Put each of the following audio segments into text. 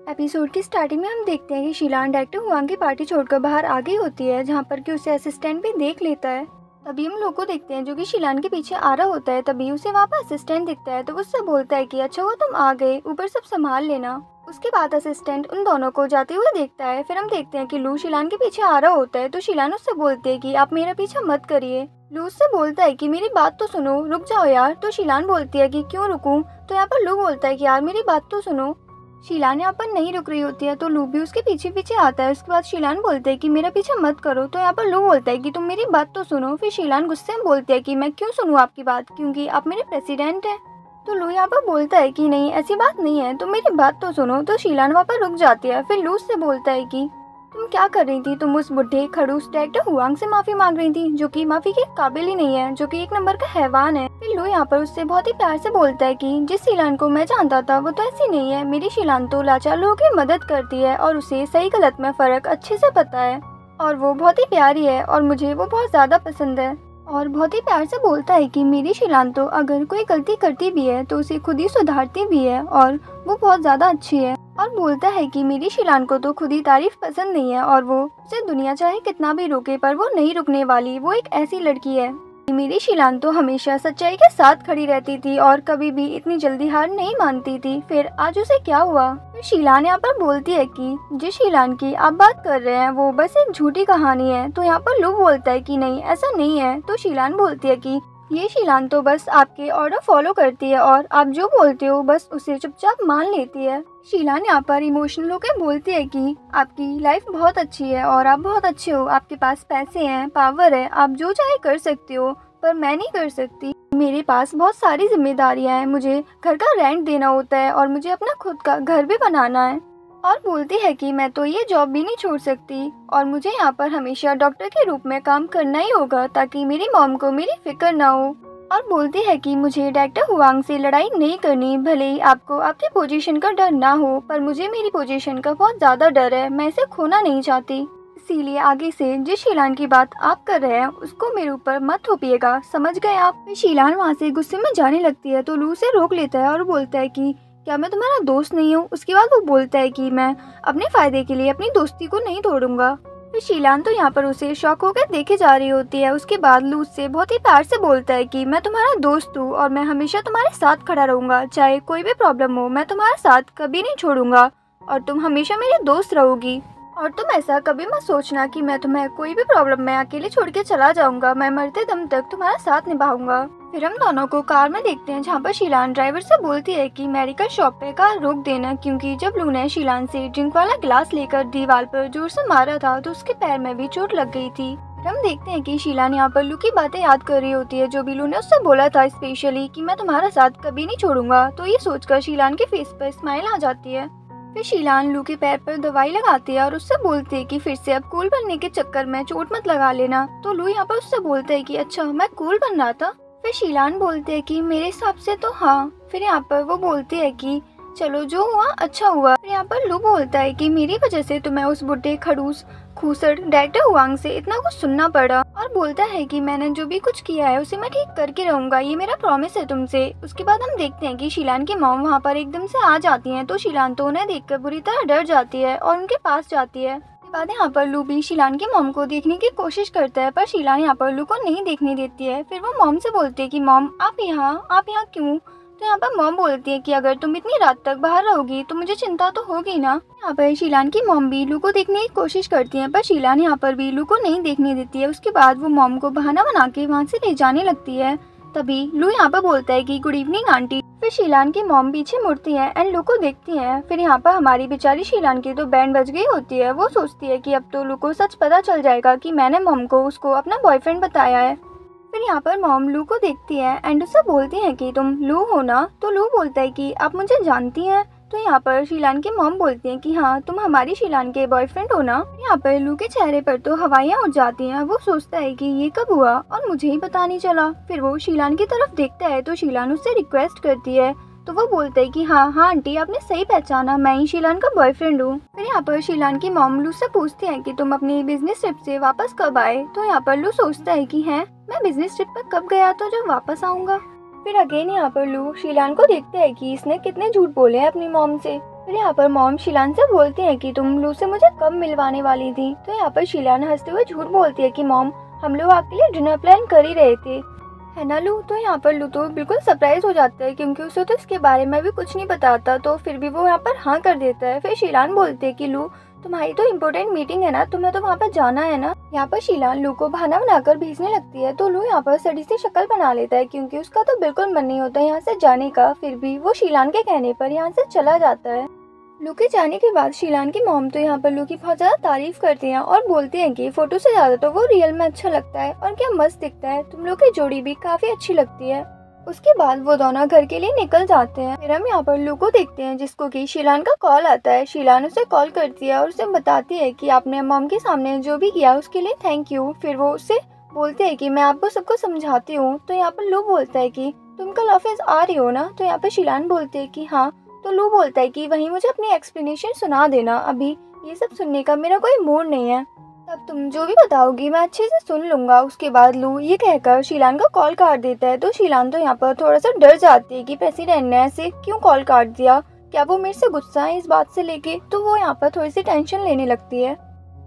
Episode की starting में हम देखते हैं कि शीलान डायरेक्टर हुआंग की पार्टी छोड़कर बाहर आ गई होती है, जहाँ पर कि उसे असिस्टेंट भी देख लेता है। तभी हम लोग को देखते हैं जो कि शीलान के पीछे आ रहा होता है। तभी उसे वहाँ पर असिस्टेंट दिखता है, तो उससे बोलता है कि अच्छा हुआ तुम आ गए, ऊपर सब संभाल लेना। उसके बाद असिस्टेंट उन दोनों को जाते हुए देखता है। फिर हम देखते हैं कि लू शीलान के पीछे आ रहा होता है, तो शीलान उससे बोलती है कि आप मेरा पीछा मत करिए। लू उससे बोलता है कि मेरी बात तो सुनो, रुक जाओ यार। तो शीलान बोलती है कि क्यों रुकूं। तो यहाँ पर लू बोलता है कि यार मेरी बात तो सुनो। शीलान यहाँ पर नहीं रुक रही होती है, तो लू भी उसके पीछे पीछे आता है। उसके बाद शीलान बोलते है कि मेरा पीछा मत करो। तो यहाँ पर लू बोलता है कि तुम मेरी बात तो सुनो। फिर शीलान गुस्से में बोलती है कि मैं क्यों सुनूं आपकी बात, क्योंकि आप मेरे प्रेसिडेंट हैं। तो लू यहाँ पर बोलता है कि नहीं ऐसी बात नहीं है, तुम मेरी बात तो सुनो। तो शीलान वहाँ पर रुक जाती है। फिर लू से बोलता है कि तुम क्या कर रही थी, तुम उस बुढ़े खड़ूस डायरेक्टर हुआंग से माफी मांग रही थी, जो कि माफी के काबिल ही नहीं है, जो कि एक नंबर का हैवान है। फिर लू यहाँ पर उससे बहुत ही प्यार से बोलता है कि जिस शीलान को मैं जानता था वो तो ऐसी नहीं है। मेरी शीलान तो लाचार लोगों की मदद करती है और उसे सही गलत में फर्क अच्छे से पता है, और वो बहुत ही प्यारी है और मुझे वो बहुत ज्यादा पसंद है। और बहुत ही प्यार से बोलता है कि मेरी शीलान तो अगर कोई गलती करती भी है तो उसे खुद ही सुधारती भी है और वो बहुत ज्यादा अच्छी है। और बोलता है कि मेरी शीलान को तो खुद ही तारीफ पसंद नहीं है और वो उसे दुनिया चाहे कितना भी रोके पर वो नहीं रुकने वाली। वो एक ऐसी लड़की है। मेरी शीलान तो हमेशा सच्चाई के साथ खड़ी रहती थी और कभी भी इतनी जल्दी हार नहीं मानती थी। फिर आज उसे क्या हुआ। फिर शीलान यहाँ पर बोलती है कि जिस शीलान की आप बात कर रहे हैं वो बस एक झूठी कहानी है। तो यहाँ पर लू बोलता है कि नहीं ऐसा नहीं है। तो शीलान बोलती है कि ये शीलान तो बस आपके ऑर्डर फॉलो करती है और आप जो बोलते हो बस उसे चुपचाप मान लेती है। शीलान यहाँ पर इमोशनल होकर बोलती है कि आपकी लाइफ बहुत अच्छी है और आप बहुत अच्छे हो, आपके पास पैसे हैं, पावर है, आप जो चाहे कर सकते हो, पर मैं नहीं कर सकती। मेरे पास बहुत सारी जिम्मेदारियां हैं, मुझे घर का रेंट देना होता है और मुझे अपना खुद का घर भी बनाना है। और बोलती है कि मैं तो ये जॉब भी नहीं छोड़ सकती और मुझे यहाँ पर हमेशा डॉक्टर के रूप में काम करना ही होगा ताकि मेरी मॉम को मेरी फिक्र ना हो। और बोलती है कि मुझे डायरेक्टर हुआंग से लड़ाई नहीं करनी, भले ही आपको आपकी पोजीशन का डर ना हो, पर मुझे मेरी पोजीशन का बहुत ज्यादा डर है, मैं इसे खोना नहीं चाहती। इसीलिए आगे से जिस शीलान की बात आप कर रहे हैं उसको मेरे ऊपर मत थोपिएगा, समझ गए आप। शीलान वहाँ से गुस्से में जाने लगती है, तो लू से रोक लेता है और बोलता है कि क्या मैं तुम्हारा दोस्त नहीं हूँ। उसके बाद वो बोलता है कि मैं अपने फायदे के लिए अपनी दोस्ती को नहीं तोड़ूंगा। फिर शीलान तो यहाँ पर उसे शॉक होकर देखे जा रही होती है। उसके बाद लू से बहुत ही प्यार से बोलता है कि मैं तुम्हारा दोस्त हूँ और मैं हमेशा तुम्हारे साथ खड़ा रहूंगा, चाहे कोई भी प्रॉब्लम हो, मैं तुम्हारा साथ कभी नहीं छोड़ूंगा और तुम हमेशा मेरी दोस्त रहोगी। और तुम ऐसा कभी मत सोचना कि मैं तुम्हें कोई भी प्रॉब्लम में अकेले छोड़ के चला जाऊंगा, मैं मरते दम तक तुम्हारा साथ निभाऊंगा। फिर हम दोनों को कार में देखते हैं, जहाँ पर शीलान ड्राइवर से बोलती है कि मेडिकल शॉप पे कार रोक देना, क्योंकि जब लू ने शीलान से ड्रिंक वाला गिलास लेकर दीवार पर जोर से मारा था तो उसके पैर में भी चोट लग गई थी। हम देखते हैं कि शीलान यहाँ पर लू की बातें याद कर रही होती है, जो भी लू ने उससे बोला था स्पेशली कि मैं तुम्हारा साथ कभी नहीं छोड़ूंगा। तो ये सोचकर शीलान के फेस पर स्माइल आ जाती है। फिर शीलान लू के पैर पर दवाई लगाती है और उससे बोलती है कि फिर से अब कूल बनने के चक्कर में चोट मत लगा लेना। तो लू यहाँ पर उससे बोलता है कि अच्छा मैं कूल बन रहा था। फिर शीलान बोलती है कि मेरे हिसाब से तो हाँ। फिर यहाँ पर वो बोलती है कि चलो जो हुआ अच्छा हुआ। फिर यहाँ पर लू बोलता है कि मेरी वजह से तुम्हें उस बुढ़े खड़ूस खूसड़ डायरेक्टर हुआंग से इतना कुछ सुनना पड़ा, और बोलता है कि मैंने जो भी कुछ किया है उसे मैं ठीक करके रहूंगा, ये मेरा प्रॉमिस है तुमसे। उसके बाद हम देखते हैं कि शीलान की मॉम वहाँ पर एकदम से आ जाती हैं, तो शीलान तो उन्हें देखकर बुरी तरह डर जाती है और उनके पास जाती है। उसके बाद यहाँ पर लू भी शीलान की मॉम को देखने की कोशिश करता है, पर शीलान यहाँ पर लू को नहीं देखने देती है। फिर वो मॉम से बोलती है कि मॉम आप यहाँ क्यों। तो यहाँ पर मॉम बोलती है कि अगर तुम इतनी रात तक बाहर रहोगी तो मुझे चिंता तो होगी ना। यहाँ पर शीलान की मॉम भी लू को देखने की कोशिश करती है, पर शीलान यहाँ पर भी लू को नहीं देखने देती है। उसके बाद वो मॉम को बहाना बना के वहाँ से ले जाने लगती है। तभी लू यहाँ पर बोलता है कि गुड इवनिंग आंटी। फिर शीलान की मॉम पीछे मुड़ती है एंड लू को देखती है। फिर यहाँ पर हमारी बेचारी शीलान की तो बैंड बज गई होती है। वो सोचती है कि अब तो लू को सच पता चल जाएगा कि मैंने मॉम को उसको अपना बॉयफ्रेंड बताया है। फिर यहाँ पर मॉम लू को देखती है एंड उससे बोलती है कि तुम लू हो ना। तो लू बोलता है कि आप मुझे जानती हैं। तो यहाँ पर शीलान की मॉम बोलती है कि हाँ तुम हमारी शीलान के बॉयफ्रेंड हो ना। यहाँ पर लू के चेहरे पर तो हवाइयाँ उड़ जाती हैं। वो सोचता है कि ये कब हुआ और मुझे ही पता नहीं चला। फिर वो शीलान की तरफ देखता है तो शीलान उससे रिक्वेस्ट करती है, तो वो बोलता है कि हाँ आंटी आपने सही पहचाना, मैं ही शीलान का बॉयफ्रेंड हूँ। फिर यहाँ पर शीलान की मॉम लू से पूछती है कि तुम अपनी बिजनेस ट्रिप से वापस कब आए। तो यहाँ पर लू सोचता है कि है मैं बिजनेस ट्रिप पर कब गया तो जब वापस आऊंगा। फिर अगेन यहाँ पर लू शीलान को देखते है कि इसने कितने झूठ बोले हैं अपनी मॉम से। फिर यहाँ पर मॉम शीलान से बोलती है कि तुम लू से मुझे कब मिलवाने वाली थी। तो यहाँ पर शीलान हंसते हुए झूठ बोलती है कि मॉम हम लोग आपके लिए डिनर प्लान कर ही रहे थे, है ना लू। तो यहाँ पर लू तो बिल्कुल सरप्राइज हो जाता है क्योंकि उसे तो इसके बारे में भी कुछ नहीं बताता, तो फिर भी वो यहाँ पर हाँ कर देता है। फिर शीलान बोलती है कि लू तुम्हारी तो इम्पोर्टेंट मीटिंग है ना, तुम्हें तो वहाँ पर जाना है ना। यहाँ पर शीलान लू को बहाना बनाकर भेजने लगती है, तो लू यहाँ पर सड़ी सी शक्ल बना लेता है क्योंकि उसका तो बिल्कुल मन नहीं होता यहाँ से जाने का। फिर भी वो शीलान के कहने पर यहाँ से चला जाता है। लू के जाने के बाद शीलान की मॉम तो यहाँ पर लू की बहुत ज़्यादा तारीफ करती हैं और बोलती हैं कि फोटो से ज़्यादा तो वो रियल में अच्छा लगता है और क्या मस्त दिखता है, तुम लोग की जोड़ी भी काफ़ी अच्छी लगती है। उसके बाद वो दोनों घर के लिए निकल जाते हैं। फिर हम यहाँ पर लू को देखते हैं जिसको कि शीलान का कॉल आता है। शीलान उसे कॉल करती है और उसे बताती है कि आपने मॉम के सामने जो भी किया उसके लिए थैंक यू। फिर वो उससे बोलते हैं कि मैं आपको सबको समझाती हूँ। तो यहाँ पर लू बोलता है कि तुम कल ऑफिस आ रही हो ना। तो यहाँ पर शीलान बोलते है कि हाँ। तो लू बोलता है कि वहीं मुझे अपनी एक्सप्लेनेशन सुना देना, अभी ये सब सुनने का मेरा कोई मूड नहीं है, तब तुम जो भी बताओगी मैं अच्छे से सुन लूंगा। उसके बाद लू ये कहकर शीलान का कॉल काट देता है। तो शीलान तो यहाँ पर थोड़ा सा डर जाती है कि प्रेसिडेंट ने ऐसे क्यों कॉल काट दिया, क्या वो मेरे से गुस्सा है इस बात से लेके। तो वो यहाँ पर थोड़ी सी टेंशन लेने लगती है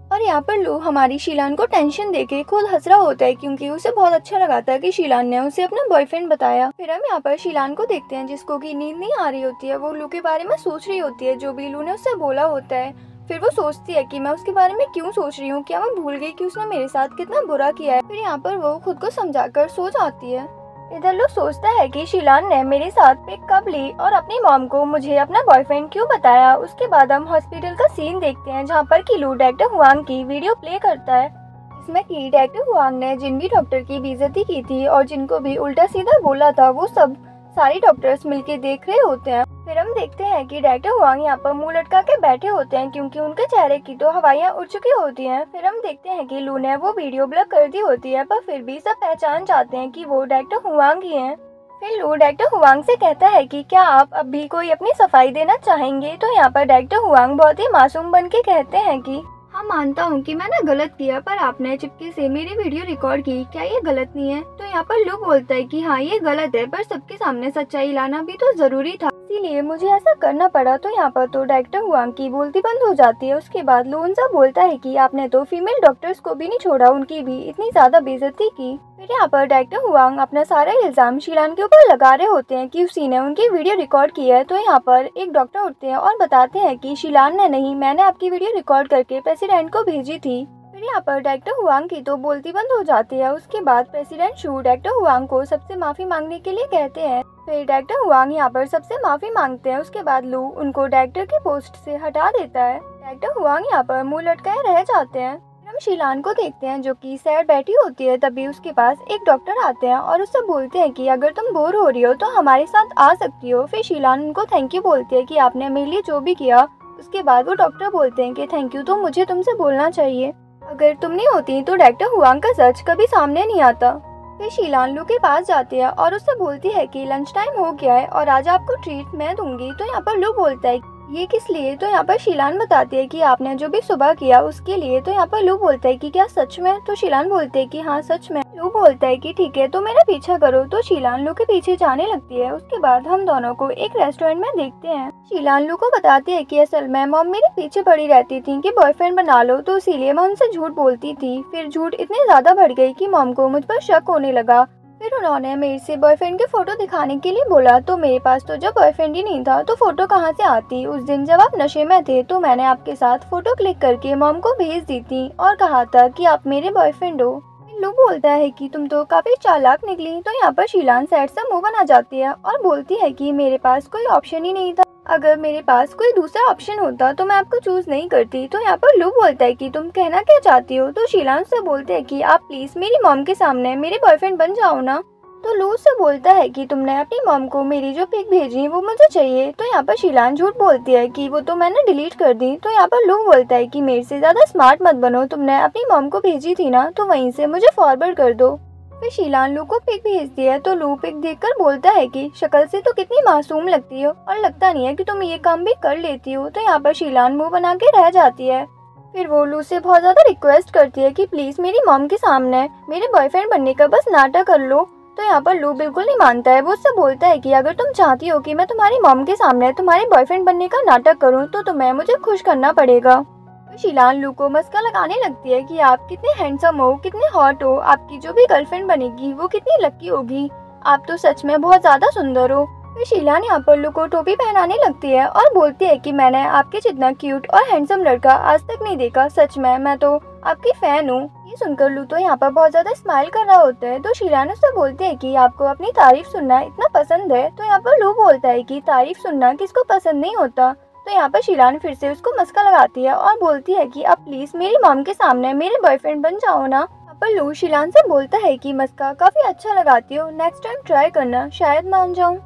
और यहाँ पर लू हमारी शीलान को टेंशन देके खुद हंस रहा होता है क्योंकि उसे बहुत अच्छा लगा था कि शीलान ने उसे अपना बॉयफ्रेंड बताया। फिर हम यहाँ पर शीलान को देखते हैं जिसको कि नींद नहीं आ रही होती है, वो लू के बारे में सोच रही होती है जो भी लू ने उससे बोला होता है। फिर वो सोचती है कि मैं उसके बारे में क्यों सोच रही हूँ, क्या मैं भूल गई कि उसने मेरे साथ कितना बुरा किया है। फिर यहाँ पर वो खुद को समझाकर सो जाती है। इधर लू सोचता है कि शीलान ने मेरे साथ पिक कब ली और अपनी मॉम को मुझे अपना बॉयफ्रेंड क्यों बताया। उसके बाद हम हॉस्पिटल का सीन देखते हैं जहाँ पर कि लू डॉक्टर हुआंग की वीडियो प्ले करता है जिसमें कि डॉक्टर हुआंग ने जिन भी डॉक्टर की बेइज्जती की थी और जिनको भी उल्टा सीधा बोला था वो सब सारे डॉक्टर्स मिलके देख रहे होते हैं। फिर हम देखते हैं कि डॉक्टर हुआंग यहाँ पर मुंह लटका के बैठे होते हैं क्योंकि उनके चेहरे की तो हवाइयाँ उड़ चुकी होती हैं। फिर हम देखते हैं कि लू ने वो वीडियो ब्लॉक कर दी होती है, पर फिर भी सब पहचान जाते हैं कि वो डॉक्टर हुआंग ही हैं। फिर लू डॉक्टर हुआंग से कहता है कि क्या आप अब भी कोई अपनी सफाई देना चाहेंगे। तो यहाँ पर डॉक्टर हुआंग बहुत ही मासूम बन के कहते हैं कि हाँ मानता हूँ कि मैंने गलत किया, पर आपने चुपके से मेरी वीडियो रिकॉर्ड की, क्या ये गलत नहीं है। तो यहाँ पर लू बोलता है कि हाँ ये गलत है, पर सबके सामने सच्चाई लाना भी तो जरूरी था, इसीलिए मुझे ऐसा करना पड़ा। तो यहाँ पर तो डॉक्टर हुआंग की बोलती बंद हो जाती है। उसके बाद लू उनसे बोलता है कि आपने तो फीमेल डॉक्टर्स को भी नहीं छोड़ा, उनकी भी इतनी ज्यादा बेइज्जती की। फिर यहाँ पर डॉक्टर हुआंग अपना सारा इल्जाम शीलान के ऊपर लगा रहे होते हैं कि उसी ने उनकी वीडियो रिकॉर्ड की है। तो यहाँ पर एक डॉक्टर उठते हैं और बताते हैं कि शीलान ने नहीं, मैंने आपकी वीडियो रिकॉर्ड करके प्रेसिडेंट को भेजी थी। फिर यहाँ पर डॉक्टर हुआंग की तो बोलती बंद हो जाती है। उसके बाद प्रेसिडेंट शू डॉक्टर हुआंग को सबसे माफी मांगने के लिए कहते हैं। फिर डॉक्टर हुआंग यहाँ पर सबसे माफी मांगते हैं। उसके बाद लू उनको डॉक्टर की पोस्ट से हटा देता है। डॉक्टर हुआंग यहाँ पर मुंह लटकाए रह जाते हैं। हम शीलान को देखते हैं जो कि सैड बैठी होती है। तभी उसके पास एक डॉक्टर आते हैं और उससे बोलते हैं कि अगर तुम बोर हो रही हो तो हमारे साथ आ सकती हो। फिर शीलान उनको थैंक यू बोलती है कि आपने मेरे लिए जो भी किया। उसके बाद वो डॉक्टर बोलते हैं कि थैंक यू तो मुझे तुमसे बोलना चाहिए, अगर तुम नहीं होती तो डॉक्टर हुआंग का सच कभी सामने नहीं आता। फिर शीलान लू के पास जाती है और उससे बोलती है कि लंच टाइम हो गया है और आज आपको ट्रीट मैं दूंगी। तो यहाँ पर लू बोलता है ये किस लिए। तो यहाँ पर शीलान बताती है कि आपने जो भी सुबह किया उसके लिए। तो यहाँ पर लू बोलता है कि क्या सच में। तो शीलान बोलते है कि हाँ सच में। लू बोलता है कि ठीक है तो मेरा पीछा करो। तो शीलान लू के पीछे जाने लगती है। उसके बाद हम दोनों को एक रेस्टोरेंट में देखते हैं। शीलान लू को बताती है कि असल में मॉम मेरे पीछे पड़ी रहती थी कि बॉयफ्रेंड बना लो, तो इसीलिए मैं उनसे झूठ बोलती थी। फिर झूठ इतनी ज्यादा बढ़ गई कि मॉम को मुझ पर शक होने लगा। फिर उन्होंने मेरे से बॉयफ्रेंड के फोटो दिखाने के लिए बोला, तो मेरे पास तो जब बॉयफ्रेंड ही नहीं था तो फोटो कहाँ से आती। उस दिन जब आप नशे में थे तो मैंने आपके साथ फोटो क्लिक करके मॉम को भेज दी थी और कहा था कि आप मेरे बॉयफ्रेंड हो। लू बोलता है कि तुम तो काफी चालाक निकली। तो यहाँ पर शीलान सैड से मुंह बना जाती है और बोलती है कि मेरे पास कोई ऑप्शन ही नहीं था, अगर मेरे पास कोई दूसरा ऑप्शन होता तो मैं आपको चूज नहीं करती। तो यहाँ पर लू बोलता है कि तुम कहना क्या चाहती हो। तो शीलान से बोलते हैं कि आप प्लीज मेरी मॉम के सामने मेरे बॉयफ्रेंड बन जाओ ना। तो लू से बोलता है कि तुमने अपनी मॉम को मेरी जो पिक भेजी वो मुझे चाहिए। तो यहाँ पर शीलान झूठ बोलती है कि वो तो मैंने डिलीट कर दी। तो यहाँ पर लू बोलता है कि मेरे से ज्यादा स्मार्ट मत बनो, तुमने अपनी मॉम को भेजी थी ना, तो वहीं से मुझे फॉरवर्ड कर दो। फिर शीलान लू को पिक भेजती है। तो लू पिक देखकर बोलता है कि शक्ल से तो कितनी मासूम लगती हो और लगता नहीं है कि तुम ये काम भी कर लेती हो। तो यहाँ पर शीलान मुंह बना के रह जाती है। फिर वो लू से बहुत ज्यादा रिक्वेस्ट करती है कि प्लीज मेरी मॉम के सामने मेरे बॉयफ्रेंड बनने का बस नाटक कर लो। तो यहाँ पर लू बिल्कुल नहीं मानता है। वो उससे बोलता है कि अगर तुम चाहती हो कि मैं तुम्हारी मॉम के सामने तुम्हारे बॉयफ्रेंड बनने का नाटक करूँ तो तुम्हें मुझे खुश करना पड़ेगा। तो शीलान लू को मस्का लगाने लगती है कि आप कितने हैंडसम हो, कितने हॉट हो, आपकी जो भी गर्लफ्रेंड बनेगी वो कितनी लकी होगी, आप तो सच में बहुत ज्यादा सुंदर हो। फिर शीलान यहाँ पर लू को टोपी पहनाने लगती है और बोलती है कि मैंने आपके जितना क्यूट और हैंडसम लड़का आज तक नहीं देखा, सच में मैं तो आपकी फैन हूँ। ये सुनकर लू तो यहाँ पर बहुत ज्यादा स्माइल कर रहा होता है। तो शीलान उससे बोलती है कि आपको अपनी तारीफ सुनना इतना पसंद है। तो यहाँ पर लू बोलता है कि तारीफ सुनना किसको पसंद नहीं होता। तो यहाँ पर शीलान फिर से उसको मस्का लगाती है और बोलती है कि आप प्लीज मेरी मॉम के सामने मेरे बॉयफ्रेंड बन जाओ ना। यहाँ पर लू शीलान से बोलता है कि मस्का काफी अच्छा लगाती हो, नेक्स्ट टाइम ट्राई करना, शायद मान जाऊँ।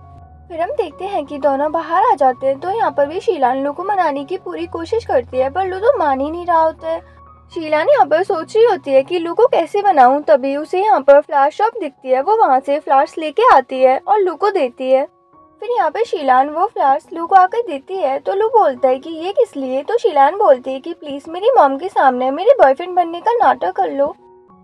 फिर हम देखते हैं कि दोनों बाहर आ जाते हैं। तो यहाँ पर भी शीलान लू को मनाने की पूरी कोशिश करती है पर लू तो मान ही नहीं रहा होता है। शीलान यहाँ पर सोच रही होती है कि लू को कैसे बनाऊं, तभी उसे यहाँ पर फ्लावर शॉप दिखती है। वो वहाँ से फ्लावर्स लेके आती है और लू को देती है। फिर यहाँ पे शीलान वो फ्लावर्स लू को आकर देती है। तो लू बोलता है कि ये किस लिए। तो शीलान बोलती है कि प्लीज मेरी मॉम के सामने मेरे बॉयफ्रेंड बनने का नाटक कर लो।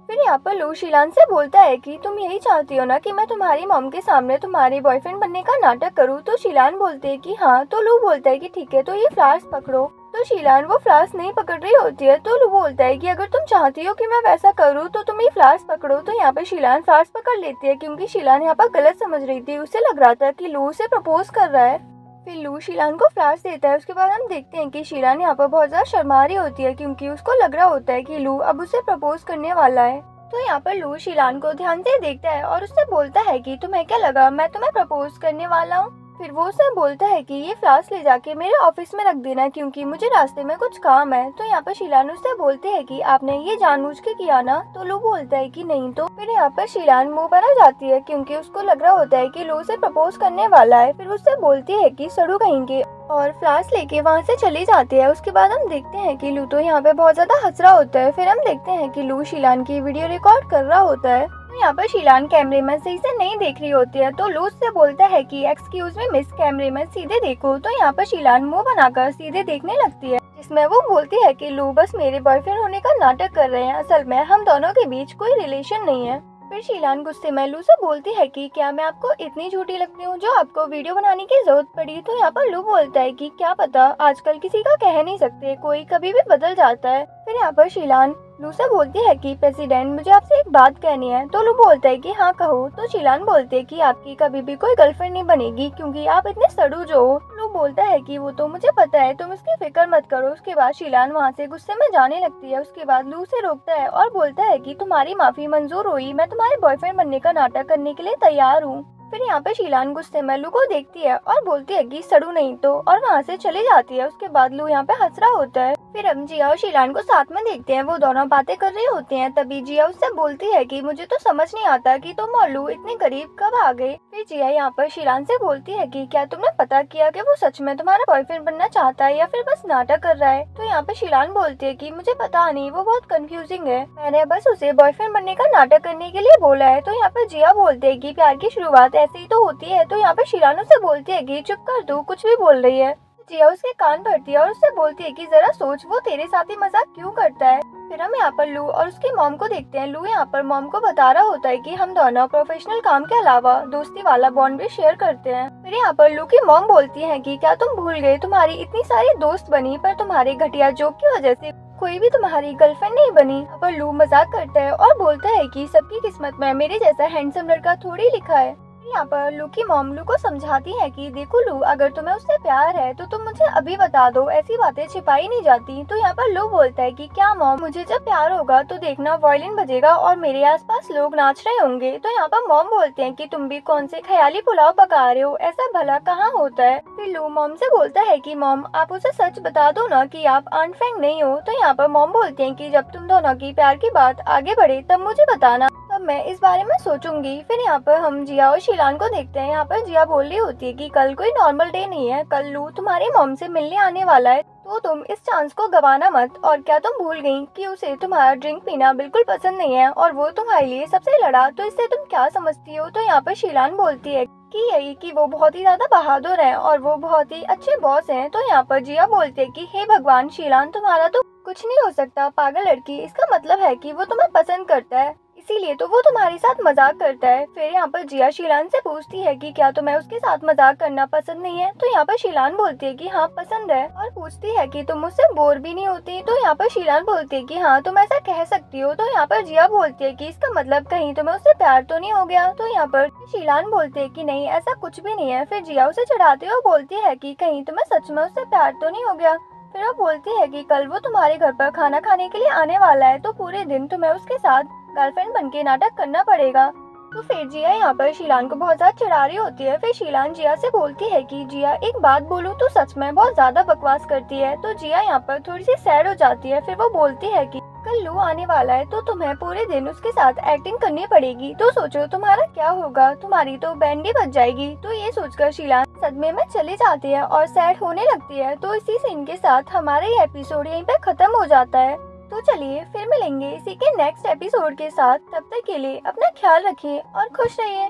फिर यहाँ पर लू शीलान से बोलता है कि तुम यही चाहती हो ना कि मैं तुम्हारी मॉम के सामने तुम्हारे बॉयफ्रेंड बनने का नाटक करूँ। तो शीलान बोलते है कि हाँ। तो लू बोलता है कि ठीक है, तो ये फ्लावर्स पकड़ो। तो शीलान वो फ्लावर्स नहीं पकड़ रही होती है। तो लू बोलता है कि अगर तुम चाहती हो कि मैं वैसा करूँ तो तुम ये फ्लावर्स पकड़ो। तो यहाँ पर शीलान फ्लावर्स पकड़ लेती है क्योंकि शीलान यहाँ पर गलत समझ रही थी। उसे लग रहा था कि लू उसे प्रपोज कर रहा है। फिर लू शीलान को फ्लावर्स देता है। उसके बाद हम देखते हैं कि शीलान यहाँ पर बहुत ज्यादा शर्मा रही होती है क्योंकि उसको लग रहा होता है कि लू अब उसे प्रपोज करने वाला है। तो यहाँ पर लू शीलान को ध्यान से देखता है और उससे बोलता है कि तुम्हें क्या लगा मैं तुम्हें प्रपोज करने वाला हूँ। फिर वो उससे बोलता है कि ये फ्लावर्स ले जाके मेरे ऑफिस में रख देना क्योंकि मुझे रास्ते में कुछ काम है। तो यहाँ पर शीलान उससे बोलते है कि आपने ये जानबूझ के किया ना। तो लू बोलता है कि नहीं। तो फिर यहाँ पर शीलान मुंह बना जाती है क्योंकि उसको लग रहा होता है कि लू से प्रपोज करने वाला है। फिर उससे बोलती है कि सड़ू कहेंगे और फ्लावर्स लेके वहाँ से चली जाती है। उसके बाद हम देखते हैं कि लू तो यहाँ पे बहुत ज्यादा हंस रहा होता है। फिर हम देखते हैं कि लू शीलान की वीडियो रिकॉर्ड कर रहा होता है। तो यहाँ पर शीलान कैमरे में सही से नहीं देख रही होती है। तो लू से बोलता है कि एक्सक्यूज मी मिस, कैमरे में सीधे देखो। तो यहाँ पर शीलान मुंह बनाकर सीधे देखने लगती है जिसमें वो बोलती है कि लू बस मेरे बॉयफ्रेंड होने का नाटक कर रहे हैं, असल में हम दोनों के बीच कोई रिलेशन नहीं है। फिर शीलान गुस्से में लू से बोलती है कि क्या मैं आपको इतनी झूठी लगती हूँ जो आपको वीडियो बनाने की जरूरत पड़ी। तो यहाँ पर लू बोलता है कि क्या पता, आजकल किसी का कह नहीं सकते, कोई कभी भी बदल जाता है। फिर यहाँ पर शीलान लू से बोलती है कि प्रेसिडेंट मुझे आपसे एक बात कहनी है। तो लू बोलता है कि हाँ कहो। तो शीलान बोलते है कि आपकी कभी भी कोई गर्लफ्रेंड नहीं बनेगी क्योंकि आप इतने सड़ू जो हो। लू बोलता है कि वो तो मुझे पता है, तुम इसकी फिक्र मत करो। उसके बाद शीलान वहाँ से गुस्से में जाने लगती है। उसके बाद लू से रोकता है और बोलता है कि तुम्हारी माफी मंजूर हुई, मैं तुम्हारे बॉयफ्रेंड बनने का नाटक करने के लिए तैयार हूँ। फिर यहाँ पे शीलान गुस्से में लू को देखती है और बोलती है कि सड़ू नहीं तो, और वहाँ से चली जाती है। उसके बाद लू यहाँ पे हंस रहा होता है। फिर हम जिया और शीलान को साथ में देखते हैं, वो दोनों बातें कर रहे होते हैं। तभी जिया उससे बोलती है कि मुझे तो समझ नहीं आता कि तुम और लू इतने करीब कब आ गए। फिर जिया यहाँ पर शीलान से बोलती है कि क्या तुमने पता किया कि वो सच में तुम्हारा बॉयफ्रेंड बनना चाहता है या फिर बस नाटक कर रहा है। तो यहाँ पे शीलान बोलती है कि मुझे पता नहीं, वो बहुत कंफ्यूजिंग है, मैंने बस उसे बॉयफ्रेंड बनने का नाटक करने के लिए बोला है। तो यहाँ पर जिया बोलते है कि प्यार की शुरुआत ऐसे ही तो होती है। तो यहाँ पे शीलान उससे बोलती है कि चुप कर तू कुछ भी बोल रही है। जिया उसके कान भरती है और उससे बोलती है कि जरा सोच, वो तेरे साथ ही मजाक क्यों करता है। फिर हम यहाँ पर लू और उसकी मॉम को देखते हैं। लू यहाँ पर मॉम को बता रहा होता है कि हम दोनों प्रोफेशनल काम के अलावा दोस्ती वाला बॉन्ड भी शेयर करते हैं। फिर यहाँ पर लू की मॉम बोलती है कि क्या तुम भूल गए, तुम्हारी इतनी सारी दोस्त बनी पर तुम्हारे घटिया जोक की वजह से कोई भी तुम्हारी गर्लफ्रेंड नहीं बनी। यहाँ पर लू मजाक करता है और बोलता है कि सबकी किस्मत में मेरे जैसा हैंडसम लड़का थोड़ी लिखा है। यहाँ पर लू की मॉम लू को समझाती है कि देखो लू, अगर तुम्हें उससे प्यार है तो तुम मुझे अभी बता दो, ऐसी बातें छिपाई नहीं जाती। तो यहाँ पर लू बोलता है कि क्या मॉम, मुझे जब प्यार होगा तो देखना वायलिन बजेगा और मेरे आसपास लोग नाच रहे होंगे। तो यहाँ पर मॉम बोलते हैं कि तुम भी कौन से ख्याली पुलाव पका रहे हो, ऐसा भला कहाँ होता है। फिर लू मॉम से बोलता है कि मॉम आप उसे सच बता दो ना कि आप आंट फैंग नहीं हो। तो यहाँ पर मॉम बोलते हैं कि जब तुम दोनों की प्यार की बात आगे बढ़े तब मुझे बताना, तब मैं इस बारे में सोचूंगी। फिर यहाँ पर हम जिया और शीलान को देखते हैं। यहाँ पर जिया बोल रही होती है कि कल कोई नॉर्मल डे नहीं है, कल लू तुम्हारी मॉम से मिलने आने वाला है, तो तुम इस चांस को गवाना मत। और क्या तुम भूल गई कि उसे तुम्हारा ड्रिंक पीना बिल्कुल पसंद नहीं है और वो तुम्हारे लिए सबसे लड़ा, तो इससे तुम क्या समझती हो। तो यहाँ पर शीलान बोलती है कि यही कि वो बहुत ही ज्यादा बहादुर है और वो बहुत ही अच्छे बॉस हैं। तो यहाँ पर जिया बोलती है कि हे भगवान शीलान, तुम्हारा तो कुछ नहीं हो सकता, पागल लड़की, इसका मतलब है कि वो तुम्हें पसंद करता है, इसीलिए तो वो तुम्हारे साथ मजाक करता है। फिर यहाँ पर जिया शीलान से पूछती है कि क्या तुम्हें उसके साथ मजाक करना पसंद नहीं है। तो यहाँ पर शीलान बोलती है कि हाँ पसंद है, और पूछती है कि तुम मुझसे बोर भी नहीं होती। तो यहाँ पर शीलान बोलती है कि हाँ तुम ऐसा कह सकती हो। तो यहाँ पर जिया बोलती है कि इसका मतलब कहीं तुम्हें उससे प्यार तो नहीं हो गया। तो यहाँ पर शीलान बोलती है कि नहीं ऐसा कुछ भी नहीं है। फिर जिया उसे चिढ़ाती है और बोलती है कि कहीं तुम्हें सच में उससे प्यार तो नहीं हो गया। फिर वो बोलती है कि कल वो तुम्हारे घर पर खाना खाने के लिए आने वाला है, तो पूरे दिन तुम्हें उसके साथ गर्लफ्रेंड बन के नाटक करना पड़ेगा। तो फिर जिया यहाँ पर शीलान को बहुत ज्यादा चिढ़ा रही होती है। फिर शीलान जिया से बोलती है कि जिया एक बात बोलूं तो सच में बहुत ज्यादा बकवास करती है। तो जिया यहाँ पर थोड़ी सी सैड हो जाती है। फिर वो बोलती है कि कल लू आने वाला है तो तुम्हें पूरे दिन उसके साथ एक्टिंग करनी पड़ेगी। तो सोचो तुम्हारा क्या होगा, तुम्हारी तो बैंड ही बज जाएगी। तो ये सोचकर शीलान सदमे में चली जाती है और सैड होने लगती है। तो इसी सीन के साथ हमारा ये एपिसोड यहीं पे खत्म हो जाता है। तो चलिए फिर मिलेंगे इसी के नेक्स्ट एपिसोड के साथ। तब तक के लिए अपना ख्याल रखिए और खुश रहिए।